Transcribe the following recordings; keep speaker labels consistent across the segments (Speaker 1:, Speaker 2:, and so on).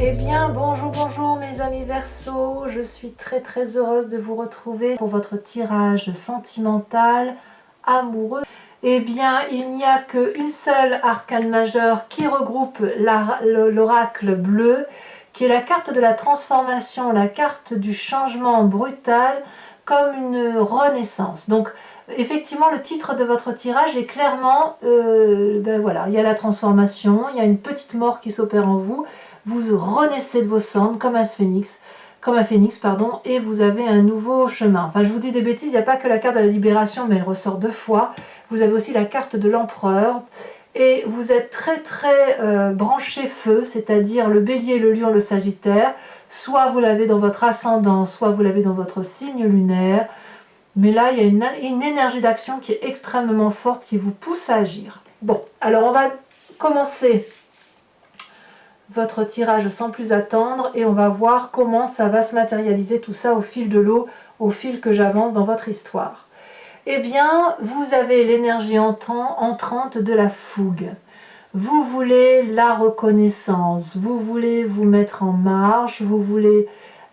Speaker 1: Eh bien, bonjour mes amis Verseau, je suis très heureuse de vous retrouver pour votre tirage sentimental, amoureux. Eh bien, il n'y a qu'une seule arcane majeure qui regroupe l'oracle bleu, qui est la carte de la transformation, la carte du changement brutal, comme une renaissance. Donc, effectivement, le titre de votre tirage est clairement, voilà, il y a la transformation, il y a une petite mort qui s'opère en vous. Vous renaissez de vos cendres comme un phénix, et vous avez un nouveau chemin. Enfin, je vous dis des bêtises, il n'y a pas que la carte de la libération, mais elle ressort 2 fois. Vous avez aussi la carte de l'empereur, et vous êtes très branché feu, c'est-à-dire le bélier, le lion, le sagittaire. Soit vous l'avez dans votre ascendant, soit vous l'avez dans votre signe lunaire. Mais là, il y a une énergie d'action qui est extrêmement forte, qui vous pousse à agir. Bon, alors on va commencer votre tirage sans plus attendre et on va voir comment ça va se matérialiser tout ça au fil de l'eau, au fil que j'avance dans votre histoire. Eh bien, vous avez l'énergie entrante de la fougue. Vous voulez la reconnaissance, vous voulez vous mettre en marche, vous voulez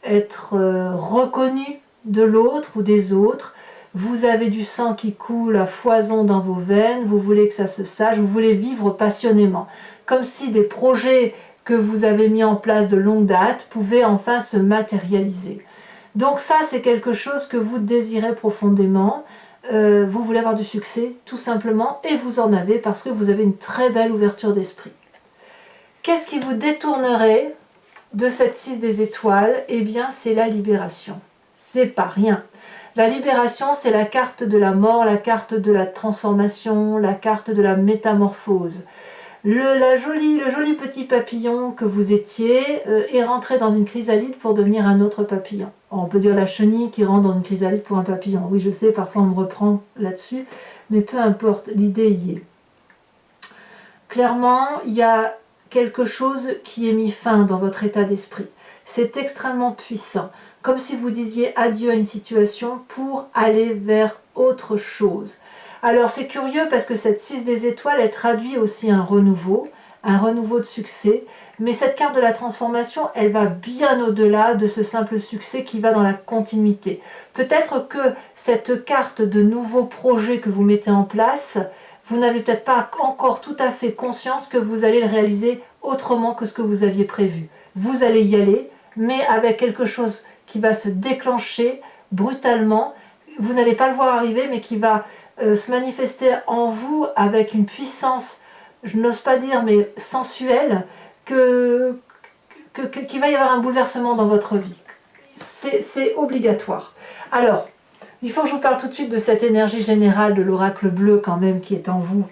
Speaker 1: être reconnu de l'autre ou des autres. Vous avez du sang qui coule à foison dans vos veines, vous voulez que ça se sache, vous voulez vivre passionnément. Comme si des projets que vous avez mis en place de longue date pouvaient enfin se matérialiser. Donc ça, c'est quelque chose que vous désirez profondément. Vous voulez avoir du succès, tout simplement, et vous en avez parce que vous avez une très belle ouverture d'esprit. Qu'est-ce qui vous détournerait de cette 6 des étoiles? Eh bien, c'est la libération. C'est pas rien. La libération, c'est la carte de la mort, la carte de la transformation, la carte de la métamorphose. Le joli petit papillon que vous étiez est rentré dans une chrysalide pour devenir un autre papillon. On peut dire la chenille qui rentre dans une chrysalide pour un papillon. Oui, je sais, parfois on me reprend là-dessus, mais peu importe, l'idée y est. Clairement, il y a quelque chose qui est mis fin dans votre état d'esprit. C'est extrêmement puissant, comme si vous disiez adieu à une situation pour aller vers autre chose. Alors c'est curieux parce que cette 6 des étoiles, elle traduit aussi un renouveau de succès, mais cette carte de la transformation, elle va bien au-delà de ce simple succès qui va dans la continuité. Peut-être que cette carte de nouveaux projets que vous mettez en place, vous n'avez peut-être pas encore tout à fait conscience que vous allez le réaliser autrement que ce que vous aviez prévu. Vous allez y aller, mais avec quelque chose qui va se déclencher brutalement. Vous n'allez pas le voir arriver, mais qui va se manifester en vous avec une puissance, je n'ose pas dire, mais sensuelle, qu'il va y avoir un bouleversement dans votre vie. C'est obligatoire. Alors, il faut que je vous parle tout de suite de cette énergie générale de l'oracle bleu quand même qui est en vous,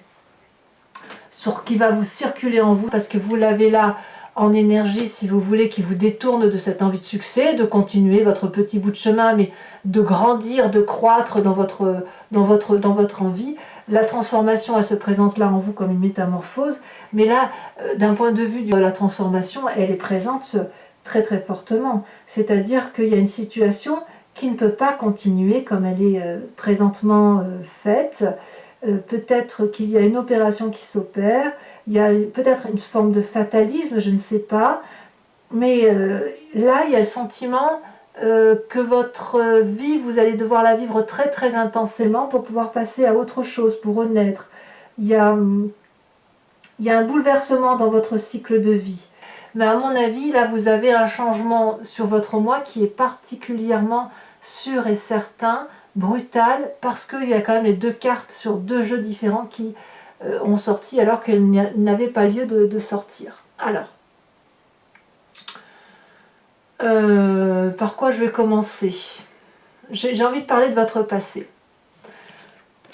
Speaker 1: qui va vous circuler en vous, parce que vous l'avez là en énergie, si vous voulez, qui vous détourne de cette envie de succès, de continuer votre petit bout de chemin, mais de grandir, de croître dans votre envie. La transformation, elle se présente là en vous comme une métamorphose, mais là, d'un point de vue de la transformation, elle est présente très fortement. C'est-à-dire qu'il y a une situation qui ne peut pas continuer comme elle est présentement faite. Peut-être qu'il y a une opération qui s'opère, il y a peut-être une forme de fatalisme, je ne sais pas, mais là il y a le sentiment que votre vie, vous allez devoir la vivre très intensément pour pouvoir passer à autre chose, pour renaître. Il y a un bouleversement dans votre cycle de vie. Mais à mon avis, là vous avez un changement sur votre moi qui est particulièrement sûr et certain, brutal, parce qu'il y a quand même les 2 cartes sur 2 jeux différents qui ont sorti alors qu'elles n'avaient pas lieu de sortir. Alors, par quoi je vais commencer? J'ai envie de parler de votre passé.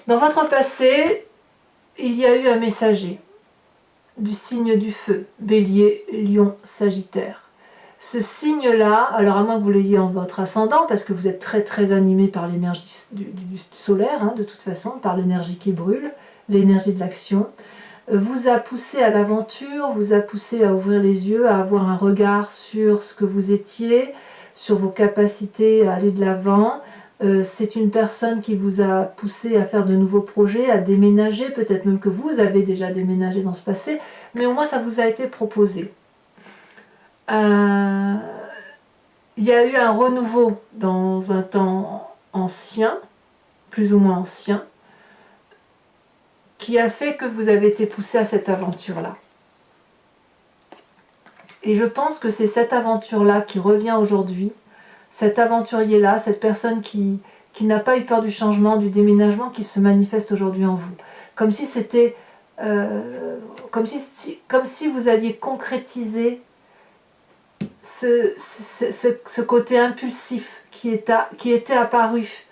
Speaker 1: Dans votre passé, il y a eu un messager du signe du feu, Bélier, Lion, Sagittaire. Ce signe-là, alors à moins que vous l'ayez en votre ascendant, parce que vous êtes très animé par l'énergie du solaire, hein, de toute façon, par l'énergie qui brûle, l'énergie de l'action, vous a poussé à l'aventure, vous a poussé à ouvrir les yeux, à avoir un regard sur ce que vous étiez, sur vos capacités à aller de l'avant. C'est une personne qui vous a poussé à faire de nouveaux projets, à déménager, peut-être même que vous avez déjà déménagé dans ce passé, mais au moins ça vous a été proposé. il y a eu un renouveau dans un temps ancien, plus ou moins ancien, qui a fait que vous avez été poussé à cette aventure-là. Et je pense que c'est cette aventure-là qui revient aujourd'hui, cet aventurier-là, cette personne qui n'a pas eu peur du changement, du déménagement, qui se manifeste aujourd'hui en vous. Comme si c'était, comme si vous alliez concrétiser ce côté impulsif qui était apparu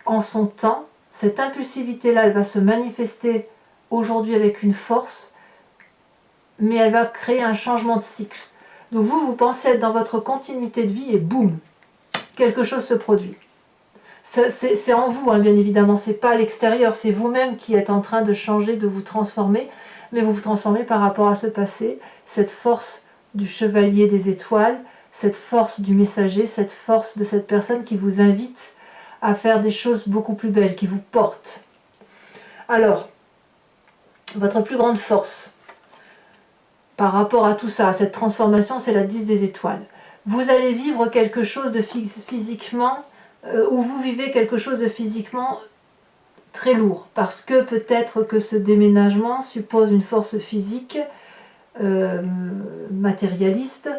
Speaker 1: en son temps. Cette impulsivité-là, elle va se manifester aujourd'hui avec une force, mais elle va créer un changement de cycle. Donc vous pensez être dans votre continuité de vie et boum, quelque chose se produit. C'est en vous, hein, bien évidemment, c'est pas à l'extérieur, c'est vous-même qui êtes en train de changer, de vous transformer, mais vous vous transformez par rapport à ce passé, cette force du chevalier des étoiles, cette force du messager, cette force de cette personne qui vous invite à faire des choses beaucoup plus belles, qui vous porte. Alors, votre plus grande force par rapport à tout ça, à cette transformation, c'est la 10 des étoiles. Vous allez vivre quelque chose de physiquement, ou vous vivez quelque chose de physiquement très lourd, parce que peut-être que ce déménagement suppose une force physique matérialiste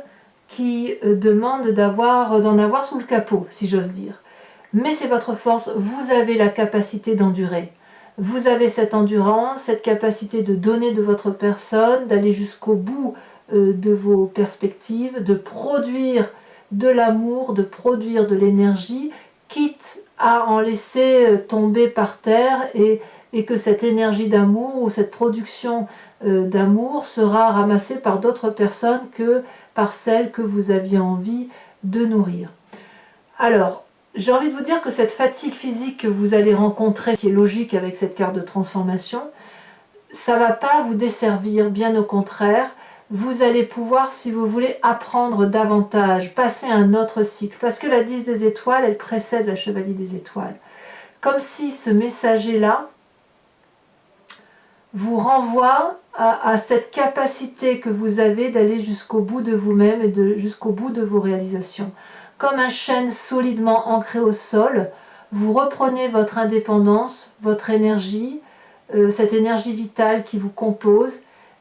Speaker 1: qui demande d'en avoir sous le capot, si j'ose dire. Mais c'est votre force, vous avez la capacité d'endurer. Vous avez cette endurance, cette capacité de donner de votre personne, d'aller jusqu'au bout de vos perspectives, de produire de l'amour, de produire de l'énergie, quitte à en laisser tomber par terre et que cette énergie d'amour ou cette production d'amour sera ramassée par d'autres personnes que par celles que vous aviez envie de nourrir. Alors, j'ai envie de vous dire que cette fatigue physique que vous allez rencontrer, qui est logique avec cette carte de transformation, ça ne va pas vous desservir, bien au contraire. Vous allez pouvoir, si vous voulez, apprendre davantage, passer un autre cycle. Parce que la 10 des étoiles, elle précède la chevalier des étoiles. Comme si ce messager-là vous renvoie à cette capacité que vous avez d'aller jusqu'au bout de vous-même et jusqu'au bout de vos réalisations. Comme un chêne solidement ancré au sol, vous reprenez votre indépendance, votre énergie, cette énergie vitale qui vous compose,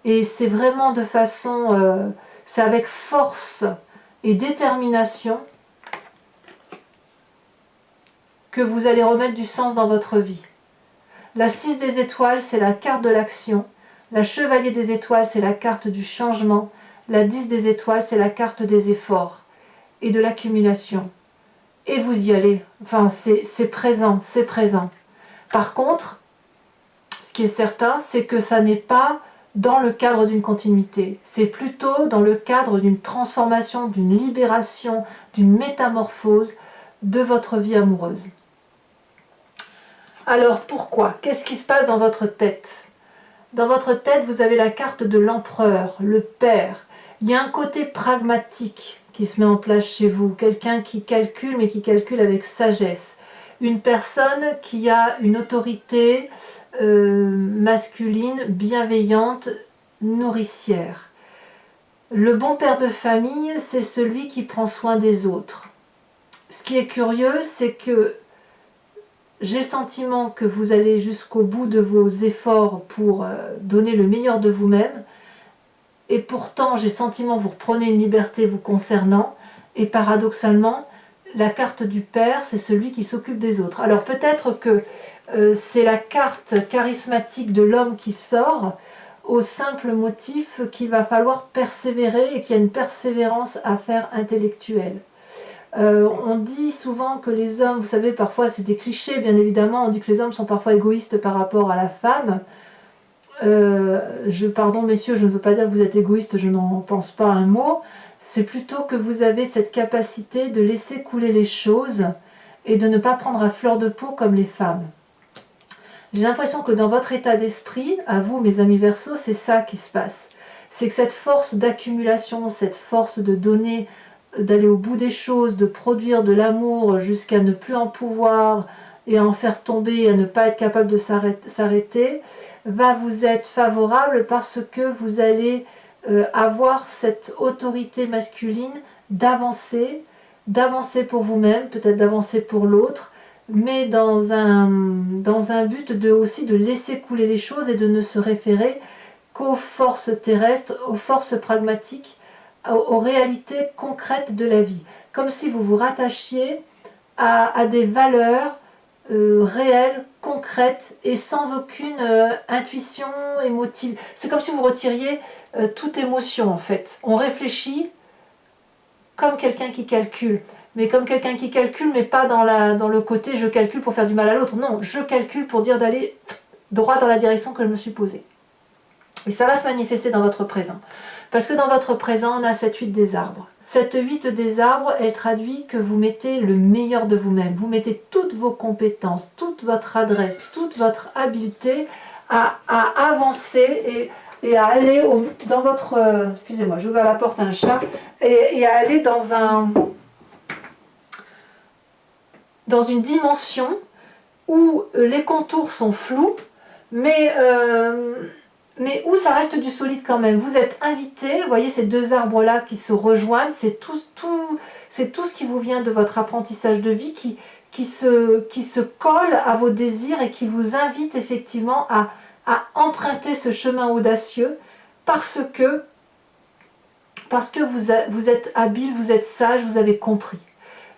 Speaker 1: et c'est vraiment de façon, c'est avec force et détermination que vous allez remettre du sens dans votre vie. La 6 des étoiles, c'est la carte de l'action. La chevalier des étoiles, c'est la carte du changement. La 10 des étoiles, c'est la carte des efforts et de l'accumulation. Et vous y allez. Enfin, c'est présent, c'est présent. Par contre, ce qui est certain, c'est que ça n'est pas dans le cadre d'une continuité. C'est plutôt dans le cadre d'une transformation, d'une libération, d'une métamorphose de votre vie amoureuse. Alors pourquoi? Qu'est-ce qui se passe dans votre tête? Dans votre tête, vous avez la carte de l'empereur, le père. Il y a un côté pragmatique qui se met en place chez vous, quelqu'un qui calcule, mais qui calcule avec sagesse. Une personne qui a une autorité masculine, bienveillante, nourricière. Le bon père de famille, c'est celui qui prend soin des autres. Ce qui est curieux, c'est que j'ai le sentiment que vous allez jusqu'au bout de vos efforts pour donner le meilleur de vous-même, et pourtant j'ai le sentiment que vous reprenez une liberté vous concernant, et paradoxalement, la carte du père, c'est celui qui s'occupe des autres. Alors peut-être que c'est la carte charismatique de l'homme qui sort, au simple motif qu'il va falloir persévérer et qu'il y a une persévérance à faire intellectuelle. On dit souvent que les hommes, vous savez, parfois c'est des clichés bien évidemment, on dit que les hommes sont parfois égoïstes par rapport à la femme. Pardon messieurs, je ne veux pas dire que vous êtes égoïste, je n'en pense pas un mot. C'est plutôt que vous avez cette capacité de laisser couler les choses et de ne pas prendre à fleur de peau comme les femmes. J'ai l'impression que dans votre état d'esprit, à vous mes amis Verseaux, c'est ça qui se passe. C'est que cette force d'accumulation, cette force de donner, d'aller au bout des choses, de produire de l'amour jusqu'à ne plus en pouvoir et à en faire tomber, à ne pas être capable de s'arrêter, va vous être favorable parce que vous allez avoir cette autorité masculine d'avancer pour vous-même, peut-être d'avancer pour l'autre, mais dans un but aussi de laisser couler les choses et de ne se référer qu'aux forces terrestres, aux forces pragmatiques, aux réalités concrètes de la vie. Comme si vous vous rattachiez à des valeurs réelles, concrètes et sans aucune intuition émotive. C'est comme si vous retiriez toute émotion en fait. On réfléchit comme quelqu'un qui calcule. Mais comme quelqu'un qui calcule, mais pas dans le côté je calcule pour faire du mal à l'autre. Non, je calcule pour dire d'aller droit dans la direction que je me suis posée. Et ça va se manifester dans votre présent. Parce que dans votre présent, on a cette 8 des arbres. Cette 8 des arbres, elle traduit que vous mettez le meilleur de vous-même. Vous mettez toutes vos compétences, toute votre adresse, toute votre habileté à avancer et à aller dans votre... excusez-moi, j'ai ouvert la porte à un chat. Et à aller dans une dimension où les contours sont flous, mais où ça reste du solide quand même. Vous êtes invité, vous voyez ces deux arbres-là qui se rejoignent, c'est tout ce qui vous vient de votre apprentissage de vie qui se colle à vos désirs et qui vous invite effectivement à emprunter ce chemin audacieux parce que vous êtes habile, vous êtes sage, vous avez compris.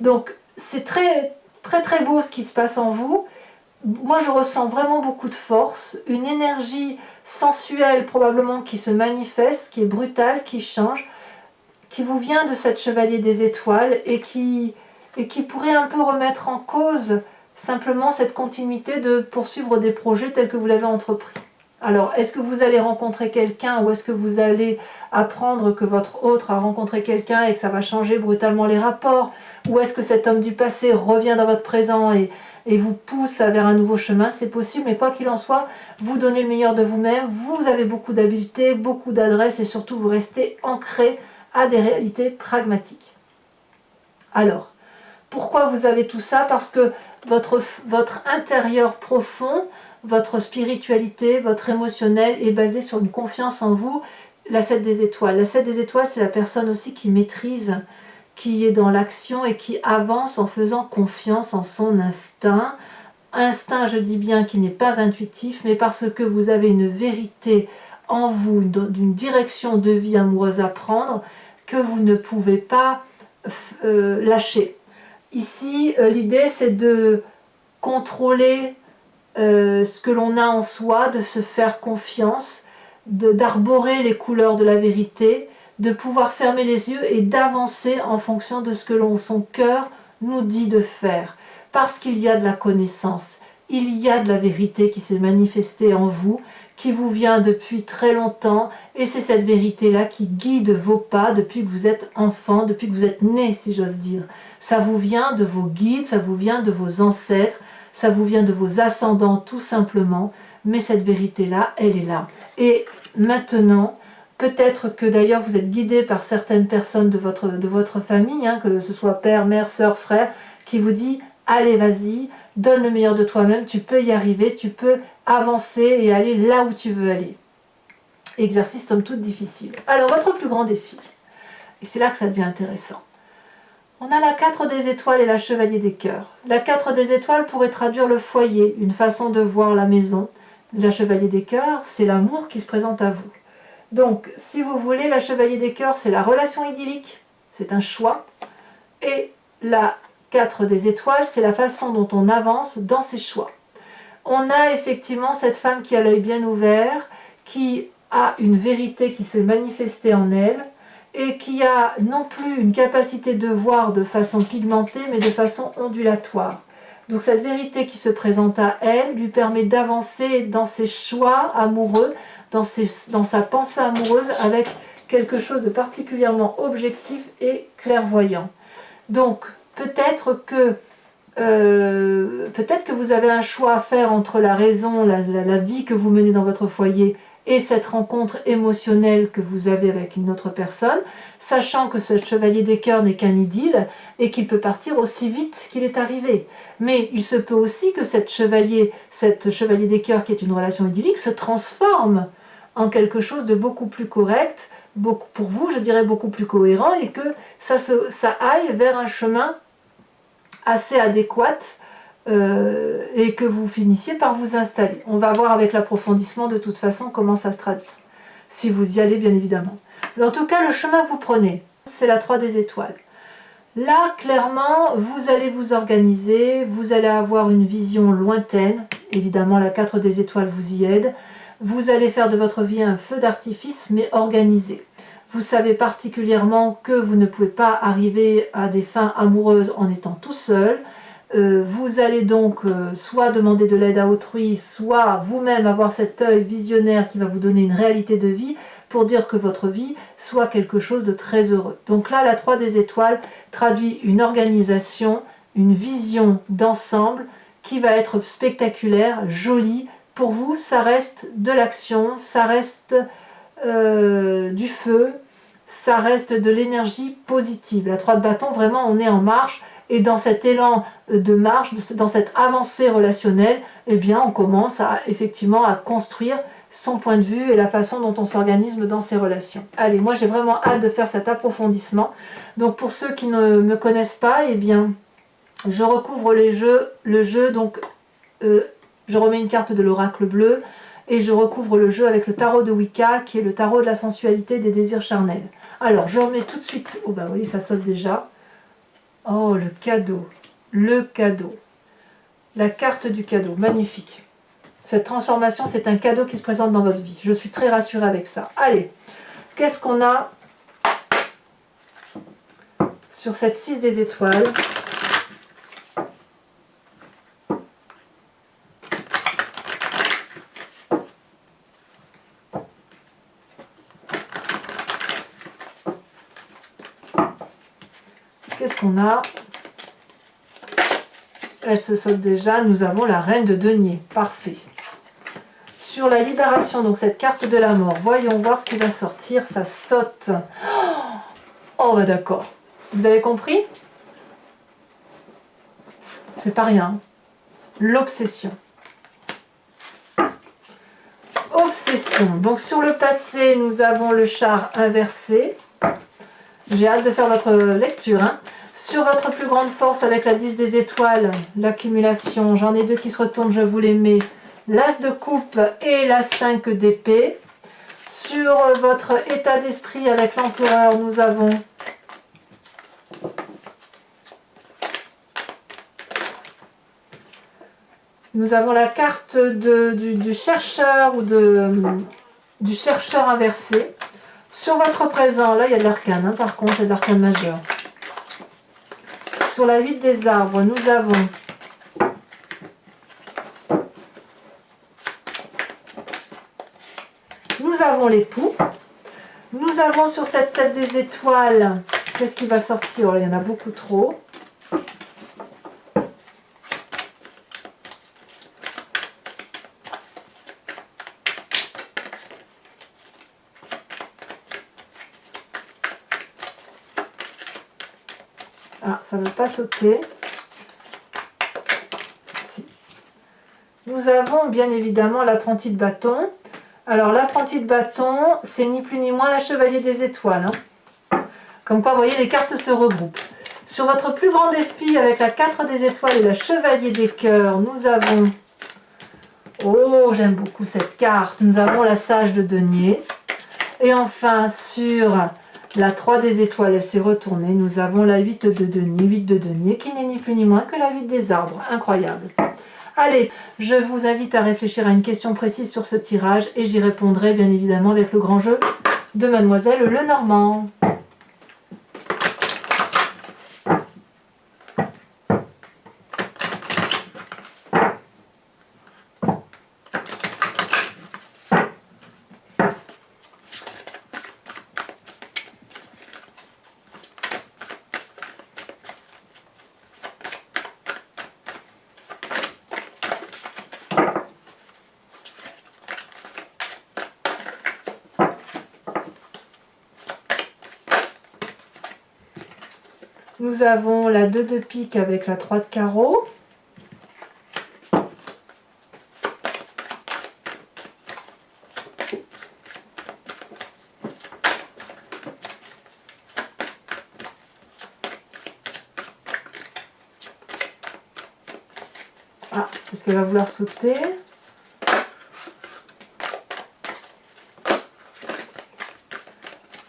Speaker 1: Donc c'est très très très beau ce qui se passe en vous. Moi je ressens vraiment beaucoup de force, une énergie sensuelle probablement qui se manifeste, qui est brutale, qui change, qui vous vient de cette chevalier des étoiles et qui pourrait un peu remettre en cause simplement cette continuité de poursuivre des projets tels que vous l'avez entrepris. Alors, est-ce que vous allez rencontrer quelqu'un ou est-ce que vous allez apprendre que votre autre a rencontré quelqu'un et que ça va changer brutalement les rapports? Ou est-ce que cet homme du passé revient dans votre présent et vous pousse vers un nouveau chemin? C'est possible, mais quoi qu'il en soit, vous donnez le meilleur de vous-même, vous avez beaucoup d'habileté, beaucoup d'adresse et surtout vous restez ancré à des réalités pragmatiques. Alors, pourquoi vous avez tout ça? Parce que votre intérieur profond, votre spiritualité, votre émotionnel est basé sur une confiance en vous. La 7 des étoiles. La 7 des étoiles, c'est la personne aussi qui maîtrise, qui est dans l'action et qui avance en faisant confiance en son instinct. Instinct, je dis bien, qui n'est pas intuitif, mais parce que vous avez une vérité en vous, d'une direction de vie amoureuse à prendre, que vous ne pouvez pas lâcher. Ici, l'idée, c'est de contrôler ce que l'on a en soi, de se faire confiance, d'arborer les couleurs de la vérité, de pouvoir fermer les yeux et d'avancer en fonction de ce que son cœur nous dit de faire. Parce qu'il y a de la connaissance, il y a de la vérité qui s'est manifestée en vous, qui vous vient depuis très longtemps, et c'est cette vérité-là qui guide vos pas depuis que vous êtes enfant, depuis que vous êtes né, si j'ose dire. Ça vous vient de vos guides, ça vous vient de vos ancêtres, ça vous vient de vos ascendants tout simplement, mais cette vérité-là, elle est là. Et maintenant, peut-être que d'ailleurs vous êtes guidé par certaines personnes de votre famille, hein, que ce soit père, mère, soeur, frère, qui vous dit « Allez, vas-y, donne le meilleur de toi-même, tu peux y arriver, tu peux avancer et aller là où tu veux aller. » Exercice somme toute difficile. Alors, votre plus grand défi, et c'est là que ça devient intéressant. On a la 4 des étoiles et la chevalier des cœurs. La 4 des étoiles pourrait traduire le foyer, une façon de voir la maison. La chevalier des cœurs, c'est l'amour qui se présente à vous. Donc, si vous voulez, la chevalier des cœurs, c'est la relation idyllique, c'est un choix. Et la 4 des étoiles, c'est la façon dont on avance dans ses choix. On a effectivement cette femme qui a l'œil bien ouvert, qui a une vérité qui s'est manifestée en elle, et qui a non plus une capacité de voir de façon pigmentée, mais de façon ondulatoire. Donc cette vérité qui se présente à elle lui permet d'avancer dans ses choix amoureux, dans sa pensée amoureuse, avec quelque chose de particulièrement objectif et clairvoyant. Donc peut-être que vous avez un choix à faire entre la raison, la vie que vous menez dans votre foyer, et cette rencontre émotionnelle que vous avez avec une autre personne, sachant que ce chevalier des cœurs n'est qu'un idylle et qu'il peut partir aussi vite qu'il est arrivé. Mais il se peut aussi que cette chevalier des cœurs qui est une relation idyllique se transforme en quelque chose de beaucoup plus correct beaucoup, pour vous, je dirais beaucoup plus cohérent et que ça aille vers un chemin assez adéquat et que vous finissiez par vous installer. On va voir avec l'approfondissement de toute façon comment ça se traduit, si vous y allez bien évidemment. Mais en tout cas, le chemin que vous prenez, c'est la 3 des étoiles. Là, clairement, vous allez vous organiser, vous allez avoir une vision lointaine. Évidemment, la 4 des étoiles vous y aide. Vous allez faire de votre vie un feu d'artifice, mais organisé. Vous savez particulièrement que vous ne pouvez pas arriver à des fins amoureuses en étant tout seul. Vous allez donc soit demander de l'aide à autrui, soit vous-même avoir cet œil visionnaire qui va vous donner une réalité de vie pour dire que votre vie soit quelque chose de très heureux. Donc là, la 3 des étoiles traduit une organisation, une vision d'ensemble qui va être spectaculaire, jolie. Pour vous, ça reste de l'action, ça reste du feu, ça reste de l'énergie positive. La 3 de bâton, vraiment, on est en marche. Et dans cet élan de marche, dans cette avancée relationnelle, eh bien, on commence effectivement à construire son point de vue et la façon dont on s'organise dans ses relations. Allez, moi j'ai vraiment hâte de faire cet approfondissement. Donc pour ceux qui ne me connaissent pas, eh bien, je recouvre le jeu, donc je remets une carte de l'oracle bleu et je recouvre le jeu avec le tarot de Wicca, qui est le tarot de la sensualité des désirs charnels. Alors, je remets tout de suite, oh bah oui, ça saute déjà. Oh, le cadeau, la carte du cadeau, magnifique. Cette transformation, c'est un cadeau qui se présente dans votre vie. Je suis très rassurée avec ça. Allez, qu'est-ce qu'on a sur cette 6 des étoiles? Qu'est-ce qu'on a? Elle se saute déjà. Nous avons la reine de denier. Parfait. Sur la libération, donc cette carte de la mort, voyons voir ce qui va sortir. Ça saute. Oh, bah d'accord. Vous avez compris? C'est pas rien. L'obsession. Obsession. Donc sur le passé, nous avons le char inversé. J'ai hâte de faire votre lecture. Hein. Sur votre plus grande force avec la 10 des étoiles, l'accumulation, j'en ai deux qui se retournent, je vous les mets. L'as de coupe et la 5 d'épée. Sur votre état d'esprit avec l'empereur, nous avons la carte du chercheur ou du chercheur inversé. Sur votre présent, là il y a de l'arcane, hein, par contre, il y a de l'arcane majeur. Sur la 8 des arbres, nous avons l'époux. Nous avons sur cette 7 des étoiles, qu'est-ce qui va sortir? Oh, il y en a beaucoup trop. Ah, ça ne veut pas sauter. Si. Nous avons bien évidemment l'apprenti de bâton. Alors l'apprenti de bâton, c'est ni plus ni moins la chevalier des étoiles. Hein. Comme quoi, vous voyez, les cartes se regroupent. Sur votre plus grand défi avec la 4 des étoiles et la chevalier des cœurs, nous avons... Oh, j'aime beaucoup cette carte. Nous avons la sage de denier. Et enfin, sur... la 3 des étoiles, elle s'est retournée. Nous avons la 8 de denier, qui n'est ni plus ni moins que la 8 des arbres. Incroyable. Allez, je vous invite à réfléchir à une question précise sur ce tirage et j'y répondrai bien évidemment avec le grand jeu de Mademoiselle Lenormand. Nous avons la 2 de pique avec la 3 de carreau. parce qu'elle va vouloir sauter.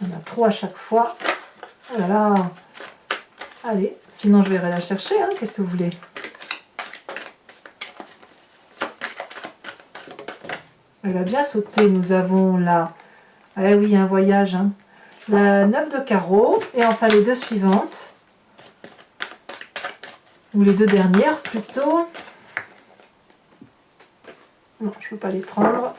Speaker 1: On a trop à chaque fois. Oh là là. Allez, sinon je vais aller la chercher, hein. Qu'est-ce que vous voulez? Elle a bien sauté. Nous avons là, ah oui, un voyage, hein. La 9 de carreau et enfin les deux suivantes. Ou les deux dernières plutôt. Non, je ne peux pas les prendre.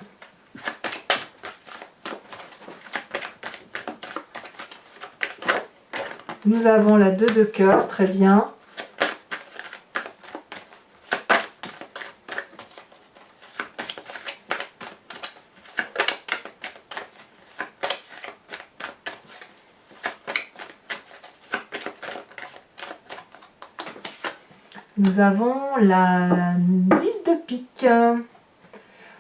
Speaker 1: Nous avons la 2 de cœur, très bien. Nous avons la 10 de pique.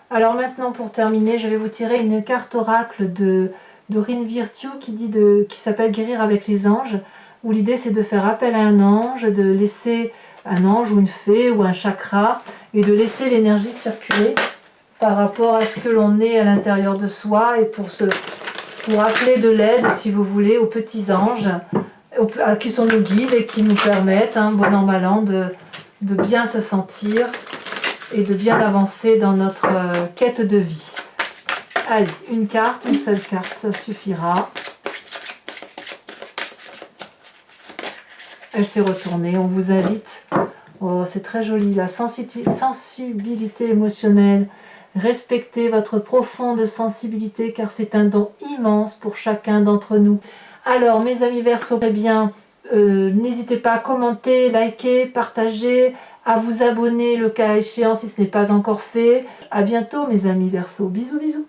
Speaker 1: Alors maintenant, pour terminer, je vais vous tirer une carte oracle de Dorine Virtue qui s'appelle Guérir avec les anges, où l'idée c'est de faire appel à un ange, de laisser un ange ou une fée ou un chakra, et de laisser l'énergie circuler par rapport à ce que l'on est à l'intérieur de soi, et pour appeler de l'aide, si vous voulez, aux petits anges, qui sont nos guides et qui nous permettent, bon an mal an, de bien se sentir et de bien avancer dans notre quête de vie. Allez, une carte, une seule carte, ça suffira. Elle s'est retournée, on vous invite. Oh, c'est très joli, la sensibilité émotionnelle. Respectez votre profonde sensibilité car c'est un don immense pour chacun d'entre nous. Alors, mes amis Verseau, eh bien, n'hésitez pas à commenter, liker, partager, à vous abonner le cas échéant si ce n'est pas encore fait. À bientôt, mes amis Verseau. Bisous, bisous.